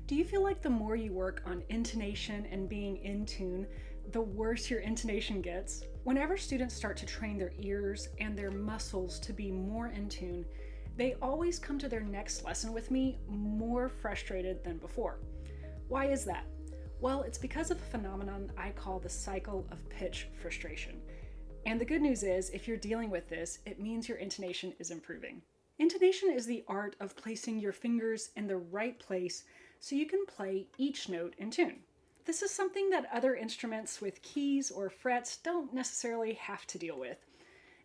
Do you feel like the more you work on intonation and being in tune, the worse your intonation gets? Whenever students start to train their ears and their muscles to be more in tune, they always come to their next lesson with me more frustrated than before. Why is that? Well, it's because of a phenomenon I call the cycle of pitch frustration. And the good news is, if you're dealing with this, it means your intonation is improving. Intonation is the art of placing your fingers in the right place so you can play each note in tune. This is something that other instruments with keys or frets don't necessarily have to deal with.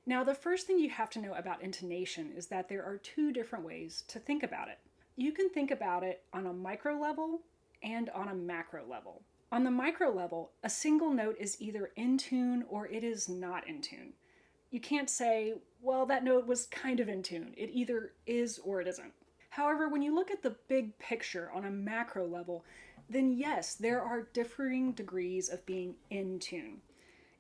Now, the first thing you have to know about intonation is that there are two different ways to think about it. You can think about it on a micro level and on a macro level. On the micro level, a single note is either in tune or it is not in tune. You can't say, well, that note was kind of in tune. It either is or it isn't. However, when you look at the big picture on a macro level, then yes, there are differing degrees of being in tune.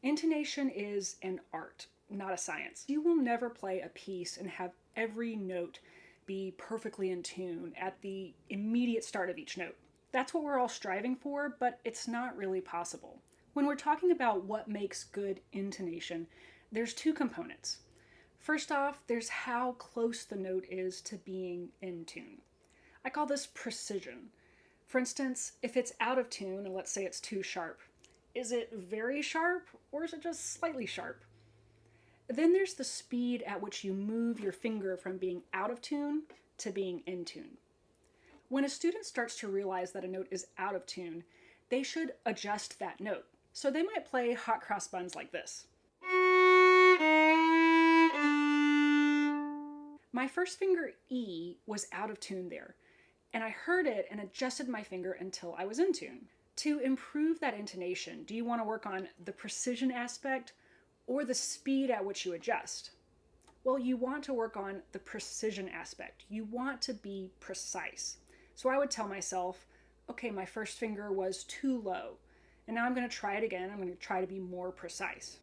Intonation is an art, not a science. You will never play a piece and have every note be perfectly in tune at the immediate start of each note. That's what we're all striving for, but it's not really possible. When we're talking about what makes good intonation, there's two components. First off, there's how close the note is to being in tune. I call this precision. For instance, if it's out of tune, and let's say it's too sharp, is it very sharp or is it just slightly sharp? Then there's the speed at which you move your finger from being out of tune to being in tune. When a student starts to realize that a note is out of tune, they should adjust that note. So they might play hot cross buns like this. My first finger E was out of tune there, and I heard it and adjusted my finger until I was in tune. To improve that intonation, do you want to work on the precision aspect or the speed at which you adjust? Well, you want to work on the precision aspect. You want to be precise. So I would tell myself, okay, my first finger was too low, and now I'm going to try it again. I'm going to try to be more precise.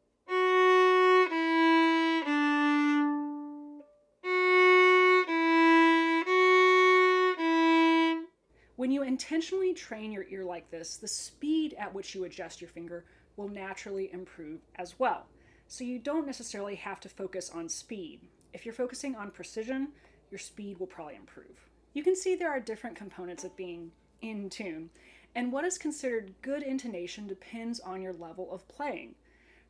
When you intentionally train your ear like this, the speed at which you adjust your finger will naturally improve as well. So you don't necessarily have to focus on speed. If you're focusing on precision, your speed will probably improve. You can see there are different components of being in tune, and what is considered good intonation depends on your level of playing.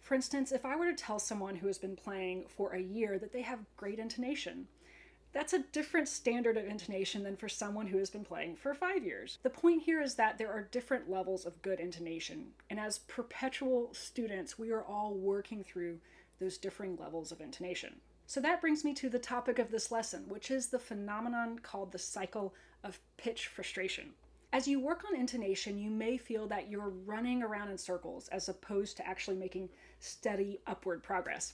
For instance, if I were to tell someone who has been playing for a year that they have great intonation, that's a different standard of intonation than for someone who has been playing for 5 years. The point here is that there are different levels of good intonation, and as perpetual students, we are all working through those differing levels of intonation. So that brings me to the topic of this lesson, which is the phenomenon called the cycle of pitch frustration. As you work on intonation, you may feel that you're running around in circles as opposed to actually making steady upward progress.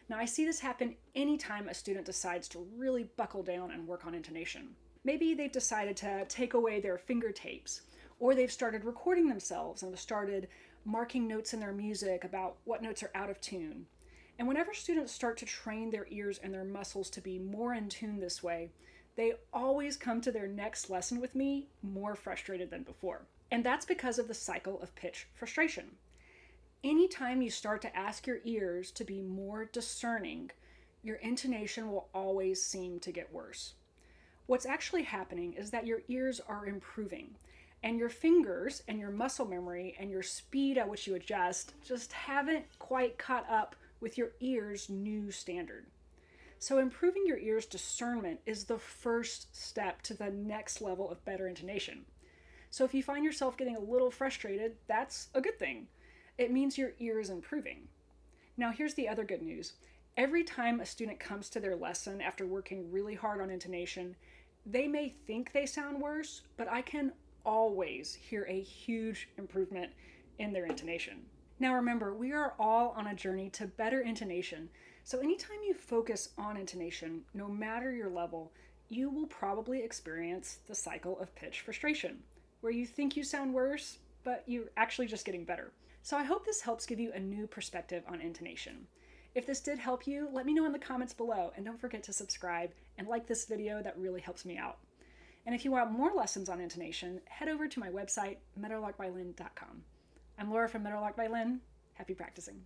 Now, I see this happen anytime a student decides to really buckle down and work on intonation. Maybe they've decided to take away their finger tapes, or they've started recording themselves and have started marking notes in their music about what notes are out of tune. And whenever students start to train their ears and their muscles to be more in tune this way, they always come to their next lesson with me more frustrated than before. And that's because of the cycle of pitch frustration. Anytime you start to ask your ears to be more discerning, your intonation will always seem to get worse. What's actually happening is that your ears are improving, and your fingers and your muscle memory and your speed at which you adjust just haven't quite caught up with your ears' new standard. So improving your ears' discernment is the first step to the next level of better intonation. So if you find yourself getting a little frustrated, that's a good thing. It means your ear is improving. Now here's the other good news. Every time a student comes to their lesson after working really hard on intonation, they may think they sound worse, but I can always hear a huge improvement in their intonation. Now remember, we are all on a journey to better intonation, so anytime you focus on intonation, no matter your level, you will probably experience the cycle of pitch frustration, where you think you sound worse, but you're actually just getting better. So I hope this helps give you a new perspective on intonation. If this did help you, let me know in the comments below, and don't forget to subscribe and like this video. That really helps me out. And if you want more lessons on intonation, head over to my website, meadowlarkviolin.com. I'm Laura from Meadowlark Violin. Happy practicing.